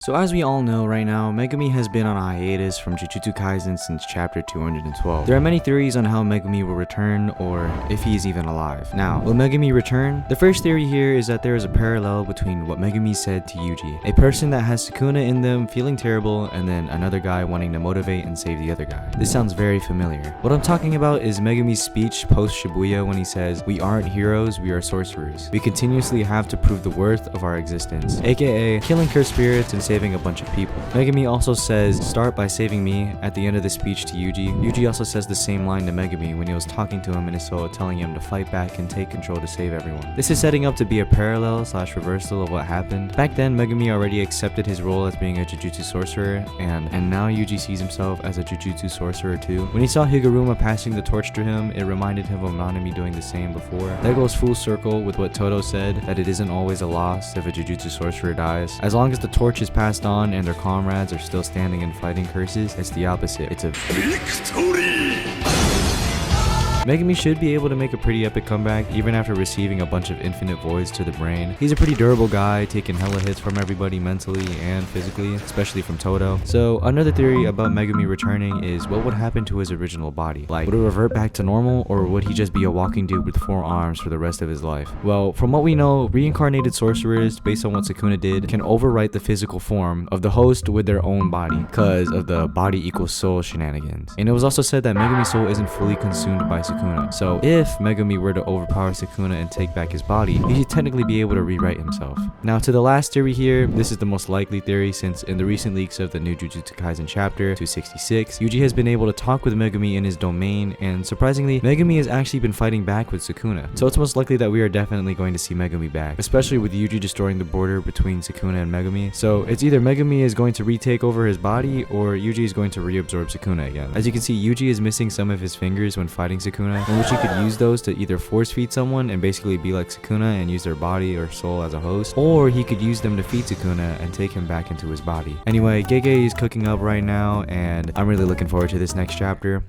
So as we all know right now, Megumi has been on a hiatus from Jujutsu Kaisen since chapter 212. There are many theories on how Megumi will return or if he is even alive. Now, will Megumi return? The first theory here is that there is a parallel between what Megumi said to Yuji, a person that has Sukuna in them feeling terrible and then another guy wanting to motivate and save the other guy. This sounds very familiar. What I'm talking about is Megumi's speech post Shibuya when he says, "We aren't heroes, we are sorcerers. We continuously have to prove the worth of our existence," aka killing cursed spirits and saving a bunch of people. Megumi also says, "Start by saving me," at the end of the speech to Yuji. Yuji also says the same line to Megumi when he was talking to him in his soul, telling him to fight back and take control to save everyone. This is setting up to be a parallel / reversal of what happened. Back then, Megumi already accepted his role as being a Jujutsu sorcerer, and now Yuji sees himself as a Jujutsu sorcerer too. When he saw Higuruma passing the torch to him, it reminded him of Nanami doing the same before. That goes full circle with what Todo said, that it isn't always a loss if a Jujutsu sorcerer dies. As long as the torch is passed on and their comrades are still standing and fighting curses, it's the opposite. It's a victory! Megumi should be able to make a pretty epic comeback even after receiving a bunch of infinite voids to the brain. He's a pretty durable guy, taking hella hits from everybody mentally and physically, especially from Todo. So another theory about Megumi returning is what would happen to his original body? Like, would it revert back to normal, or would he just be a walking dude with 4 arms for the rest of his life? Well, from what we know, reincarnated sorcerers, based on what Sukuna did, can overwrite the physical form of the host with their own body because of the body equals soul shenanigans. And it was also said that Megumi's soul isn't fully consumed by Sukuna. So if Megumi were to overpower Sukuna and take back his body, he should technically be able to rewrite himself. Now to the last theory here, this is the most likely theory since in the recent leaks of the new Jujutsu Kaisen chapter 266, Yuji has been able to talk with Megumi in his domain, and surprisingly, Megumi has actually been fighting back with Sukuna. So it's most likely that we are definitely going to see Megumi back, especially with Yuji destroying the border between Sukuna and Megumi. So it's either Megumi is going to retake over his body or Yuji is going to reabsorb Sukuna again. As you can see, Yuji is missing some of his fingers when fighting Sukuna, in which he could use those to either force feed someone and basically be like Sukuna and use their body or soul as a host, or he could use them to feed Sukuna and take him back into his body. Anyway, Gege is cooking up right now, and I'm really looking forward to this next chapter.